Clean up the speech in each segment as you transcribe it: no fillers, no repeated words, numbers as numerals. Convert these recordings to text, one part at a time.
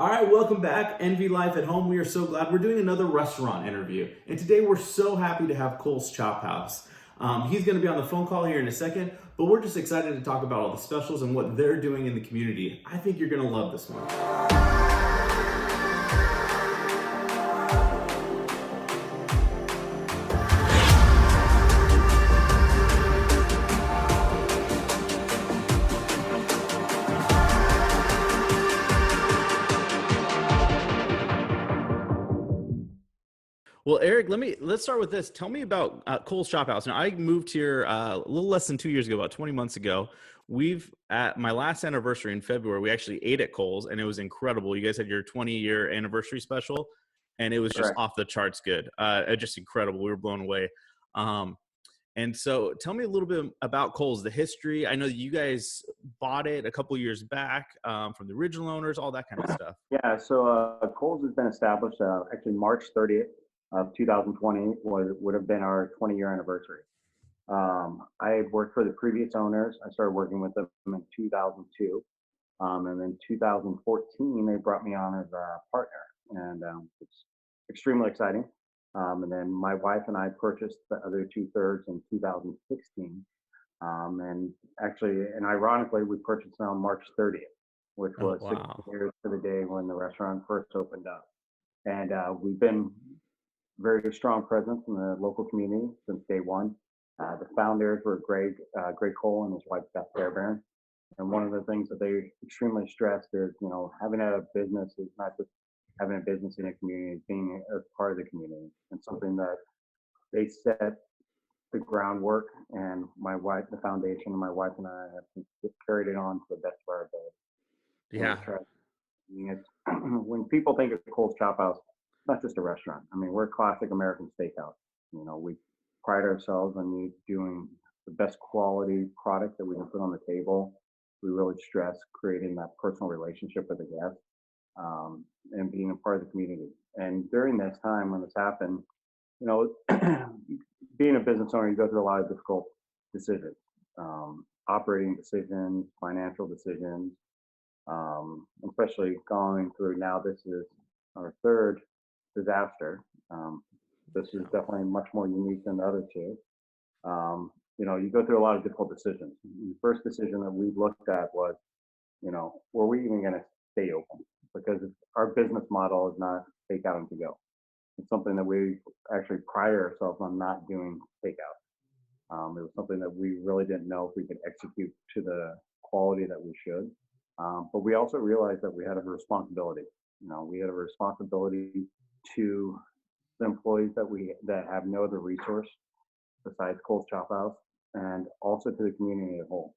All right, welcome back, NV Life at Home. We are so glad we're doing another restaurant interview. And today we're so happy to have Cole's Chop House. He's going to be on the phone call here in a second, but we're just excited to talk about all the specials and what they're doing in the community. I think you're going to love this one. Well, Eric, let's start with this. Tell me about Cole's Chop House. Now, I moved here a little less than 2 years ago, about 20 months ago. At my last anniversary in February, we actually ate at Cole's, and it was incredible. You guys had your 20-year anniversary special, and it was just Correct. off the charts good. Just incredible. We were blown away. And so tell me a little bit about Cole's, the history. I know that you guys bought it a couple years back from the original owners, all that kind of stuff. Yeah, so Kohl's has been established actually March 30th of 2020 would have been our 20-year anniversary. I had worked for the previous owners. I started working with them in 2002. And then 2014, they brought me on as a partner. And it's extremely exciting. And then my wife and I purchased the other 2/3 in 2016. And ironically, we purchased it on March 30th, which Oh, was 6 wow. years to the day when the restaurant first opened up. And we've been very strong presence in the local community since day one. The founders were Greg Cole and his wife Beth Fairbairn. And one of the things that they extremely stressed is, having a business is not just having a business in a community, it's being a part of the community, and something that they set the groundwork. And my wife, the foundation, and my wife and I have carried it on to the best of our ability. Yeah. It's, when people think of Cole's Chop House, it's not just a restaurant. I mean, we're a classic American steakhouse. We pride ourselves on doing the best quality product that we can put on the table. We really stress creating that personal relationship with the guest, and being a part of the community. And during this time when this happened, being a business owner, you go through a lot of difficult decisions, operating decisions, financial decisions, especially going through now. This is our third disaster. This is definitely much more unique than the other two. You go through a lot of difficult decisions. The first decision that we looked at was, were we even going to stay open? Because our business model is not take out and to go. It's something that we actually pride ourselves on not doing takeout. It was something that we really didn't know if we could execute to the quality that we should. But we also realized that we had a responsibility. We had a responsibility to the employees that have no other resource besides Cole's Chop House, and also to the community as a whole.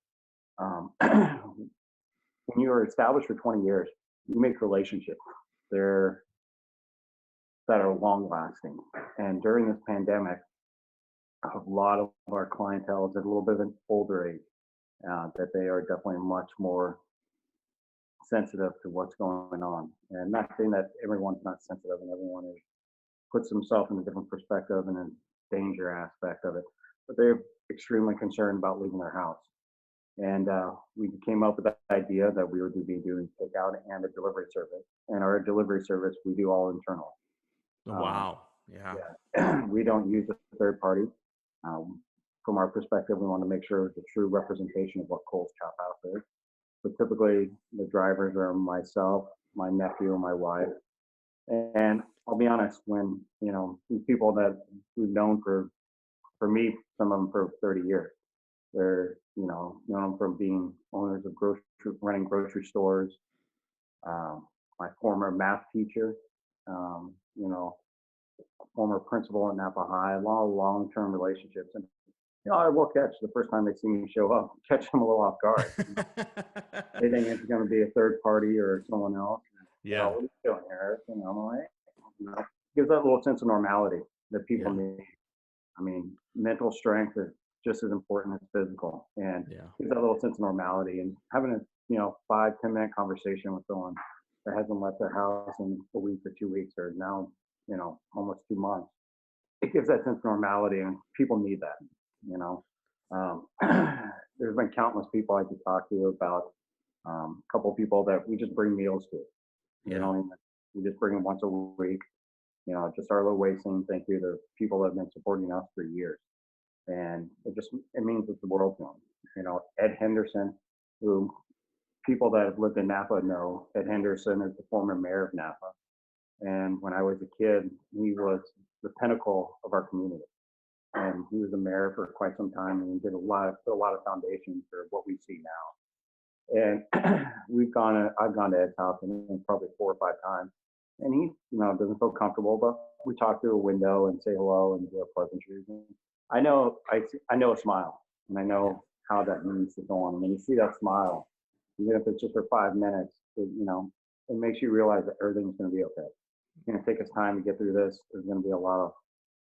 When you are established for 20 years, you make relationships there that are long lasting. And during this pandemic, a lot of our clientele is at a little bit of an older age, that they are definitely much more sensitive to what's going on. And not saying that everyone's not sensitive and everyone puts themselves in a different perspective and a danger aspect of it, but they're extremely concerned about leaving their house. And we came up with the idea that we would be doing takeout and a delivery service. And our delivery service, we do all internal. Wow. Yeah. Yeah. We don't use a third party. From our perspective, we want to make sure it's a true representation of what Cole's Chop House is. But typically, the drivers are myself, my nephew, and my wife. And I'll be honest, when these people that we've known for me, some of them for 30 years, they're known them from being owners of running grocery stores. My former math teacher, former principal at Napa High, a lot of long-term relationships. And I will catch the first time they see me show up, catch them a little off guard. They think it's going to be a third party or someone else. Yeah. What are you doing here? Gives that little sense of normality that people need. I mean, mental strength is just as important as physical, and gives that little sense of normality. And having a 5-10 minute conversation with someone that hasn't left their house in a week or 2 weeks or now almost 2 months, it gives that sense of normality, and people need that. There's been countless people I could talk to about, a couple of people that we just bring meals to. We Yeah. don't even, we just bring them once a week. Just our little way saying thank you to people that have been supporting us for years. And it means it's the world to them. Ed Henderson, who people that have lived in Napa know, Ed Henderson is the former mayor of Napa. And when I was a kid, he was the pinnacle of our community. And he was the mayor for quite some time, and he did a lot of foundations for what we see now. And I've gone to Ed's house and probably 4 or 5 times, and he, doesn't feel comfortable, but we talk through a window and say hello and do a pleasantries. And I know a smile, and I know how that needs to go on. And when you see that smile, even if it's just for 5 minutes, it makes you realize that everything's going to be okay. It's going to take us time to get through this. There's going to be a lot of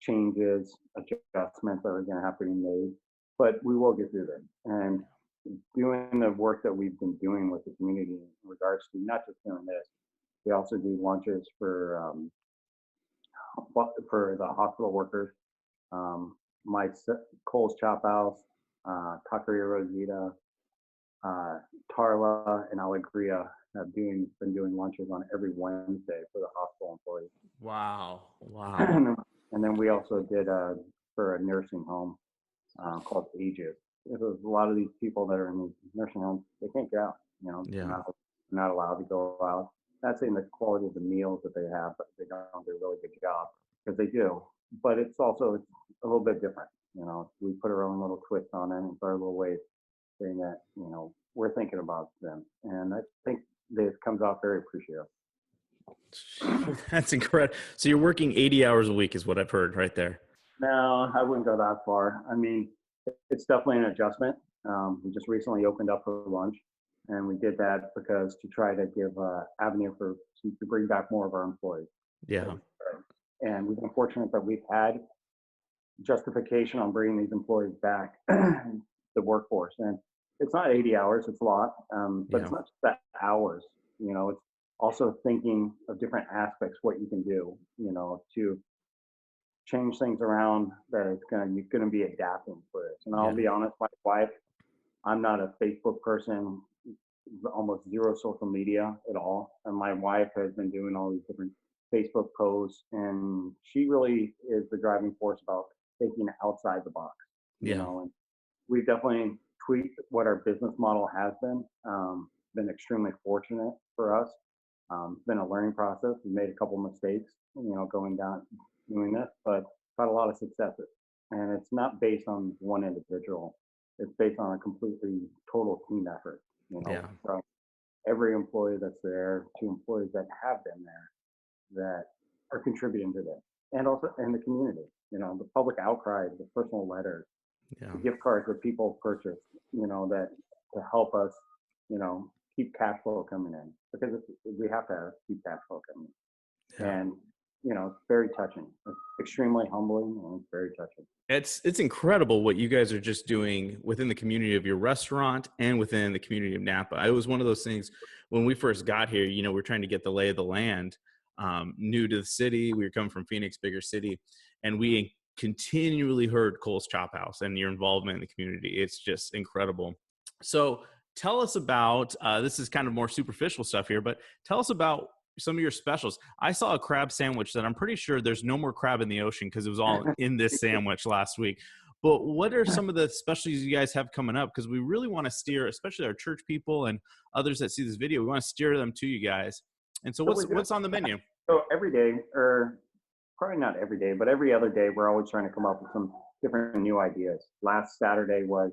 changes, adjustments that are going to have to be made, but we will get through this. And doing the work that we've been doing with the community in regards to not just doing this, we also do lunches for the hospital workers. My Cole's Chop House, Taqueria Rosita, Tarla, and Alegria have been doing lunches on every Wednesday for the hospital employees. Wow. Wow. And then we also did for a nursing home called Aegis. There's a lot of these people that are in these nursing homes, they can't get out. Yeah. They're not allowed to go out. Not saying the quality of the meals that they have, but they don't do a really good job, because they do. But it's a little bit different. We put our own little twist on it, and it's our little way saying that, we're thinking about them. And I think this comes off very appreciative. That's incredible. So you're working 80 hours a week is what I've heard right there. No, I wouldn't go that far. I mean, it's definitely an adjustment. We just recently opened up for lunch, and we did that because to try to give avenue to bring back more of our employees. Yeah. And we've been fortunate that we've had justification on bringing these employees back, the workforce. And it's not 80 hours, it's a lot, but it's not just that hours. It's also thinking of different aspects, what you can do, to change things around, that you're going to be adapting for this. And I'll be honest, my wife, I'm not a Facebook person, almost zero social media at all. And my wife has been doing all these different Facebook posts, and she really is the driving force about thinking outside the box. And we've definitely tweaked what our business model has been extremely fortunate for us. It's been a learning process. We made a couple mistakes, going down doing this, but had a lot of successes. And it's not based on one individual. It's based on a completely total team effort. From every employee that's there to employees that have been there that are contributing to this, and also in the community. The public outcry, the personal letters, the gift cards that people purchase. That to help us, keep cash flow coming in, because we have to keep cash flow coming in. And it's very touching. It's extremely humbling, and it's very touching. It's incredible what you guys are just doing within the community of your restaurant and within the community of Napa. It was one of those things when we first got here, we're trying to get the lay of the land, new to the city. We were coming from Phoenix, bigger city, and we continually heard Cole's Chop House and your involvement in the community. It's just incredible. So tell us about, this is kind of more superficial stuff here, but tell us about some of your specials. I saw a crab sandwich that I'm pretty sure there's no more crab in the ocean because it was all in this sandwich last week. But what are some of the specialties you guys have coming up? Because we really want to steer, especially our church people and others that see this video, we want to steer them to you guys. And so what's on the menu? So every day, or probably not every day, but every other day, we're always trying to come up with some different new ideas. Last Saturday was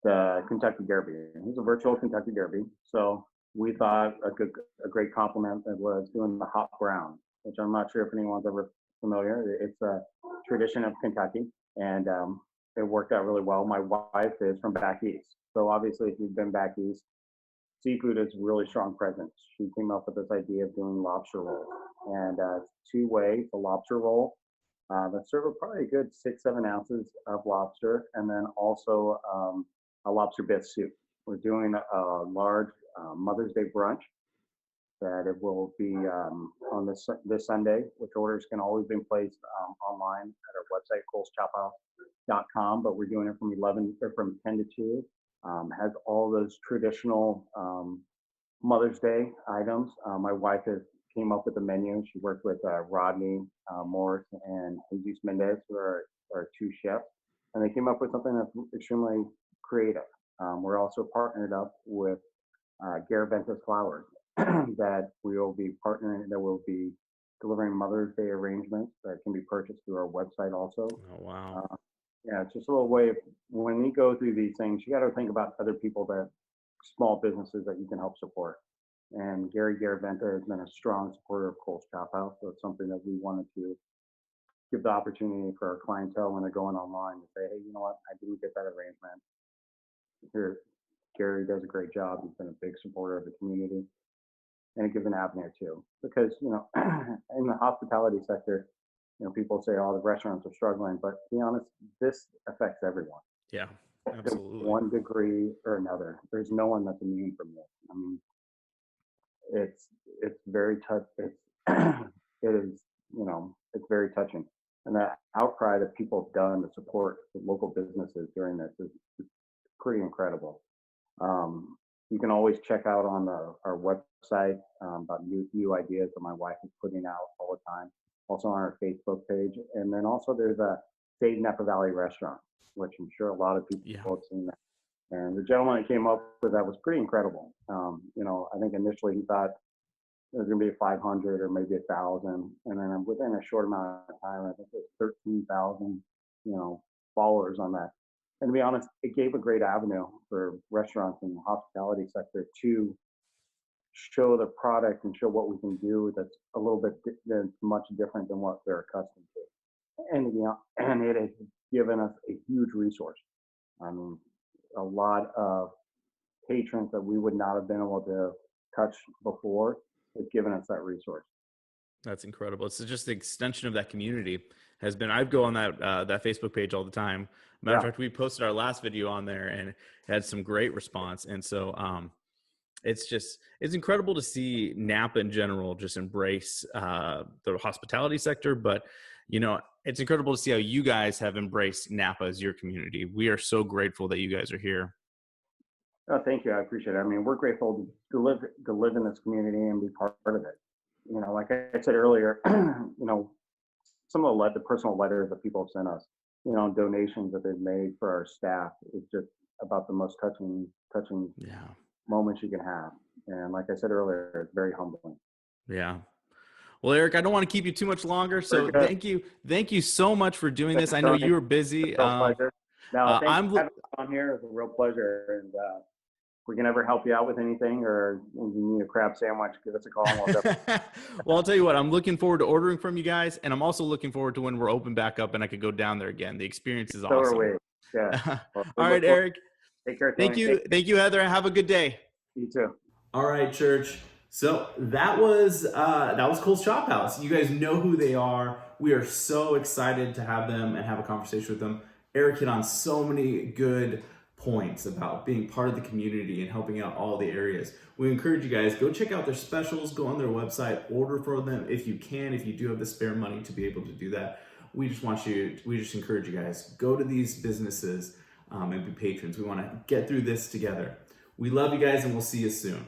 the Kentucky Derby. It was a virtual Kentucky Derby. So we thought a great compliment was doing the hot brown, which I'm not sure if anyone's ever familiar. It's a tradition of Kentucky, and it worked out really well. My wife is from back east, so obviously if you've been back east, seafood is a really strong presence. She came up with this idea of doing lobster rolls, and it's two-way, the lobster roll. That serve probably a good 6-7 ounces of lobster, and then also a lobster bisque soup. We're doing a large Mother's Day brunch that it will be on this Sunday, which orders can always be placed online at our website, coleschophouse.com. But we're doing it from 10 to 2. Has all those traditional Mother's Day items. My wife has came up with the menu. She worked with Rodney Morris and Jesus Mendez, who are our two chefs, and they came up with something that's extremely creative. We're also partnered up with Garaventa's Flowers that we will be partnering, that will be delivering Mother's Day arrangements that can be purchased through our website also. Oh, wow. Yeah, it's just a little way of when you go through these things, you got to think about other people that small businesses that you can help support. And Gary Garaventa has been a strong supporter of Cole's Chop House, so it's something that we wanted to give the opportunity for our clientele when they're going online to say, hey, you know what, I didn't get that arrangement. Here, Gary does a great job. He's been a big supporter of the community, and it gives an avenue too. Because in the hospitality sector, people say, "Oh, the restaurants are struggling," but to be honest, this affects everyone Yeah, to absolutely. one degree or another. There's no one that's immune from this. I mean, it's it's very touch. It's it is it's very touching, and that outcry that people have done to support the local businesses during this is pretty incredible. Um, you can always check out on our website about new ideas that my wife is putting out all the time. Also on our Facebook page, and then also there's a Save Napa Valley restaurant, which I'm sure a lot of people Yeah. have seen that. And the gentleman that came up with that was pretty incredible. I think initially he thought it was going to be 500 or maybe 1,000, and then within a short amount of time, I think it was 13,000, followers on that. And to be honest, it gave a great avenue for restaurants and the hospitality sector to show the product and show what we can do that's a little bit that's much different than what they're accustomed to. And and it has given us a huge resource. I mean, a lot of patrons that we would not have been able to touch before has given us that resource. That's incredible. It's just the extension of that community has been. I go on that Facebook page all the time. Matter of Yeah. fact, we posted our last video on there and had some great response. And so it's incredible to see Napa in general just embrace the hospitality sector. But it's incredible to see how you guys have embraced Napa as your community. We are so grateful that you guys are here. Oh, thank you. I appreciate it. I mean, we're grateful to live in this community and be part of it. Like I said earlier, some of the personal letters that people have sent us, donations that they've made for our staff is just about the most touching Yeah. moments you can have. And like I said earlier, it's very humbling. Yeah. Well, Eric, I don't want to keep you too much longer. Very So good. thank you so much for doing this. Thanks, I know Tony. you were It's busy. a real pleasure. No, thanks I'm for having me on here. It's a real pleasure. And if we can ever help you out with anything or if you need a crab sandwich, give us a call. And we'll Well, I'll tell you what, I'm looking forward to ordering from you guys. And I'm also looking forward to when we're open back up and I could go down there again. The experience is so are awesome. we. Yeah. Well, we All look right, forward. Eric. Take care, Thank Tony. you. Thank you, Heather. Have a good day. You too. All right, church. So that was Cole's Chop House. You guys know who they are. We are so excited to have them and have a conversation with them. Eric hit on so many good points about being part of the community and helping out all the areas. We encourage you guys, go check out their specials, go on their website, order for them if you can, if you do have the spare money to be able to do that. We just encourage you guys, go to these businesses and be patrons. We want to get through this together. We love you guys and we'll see you soon.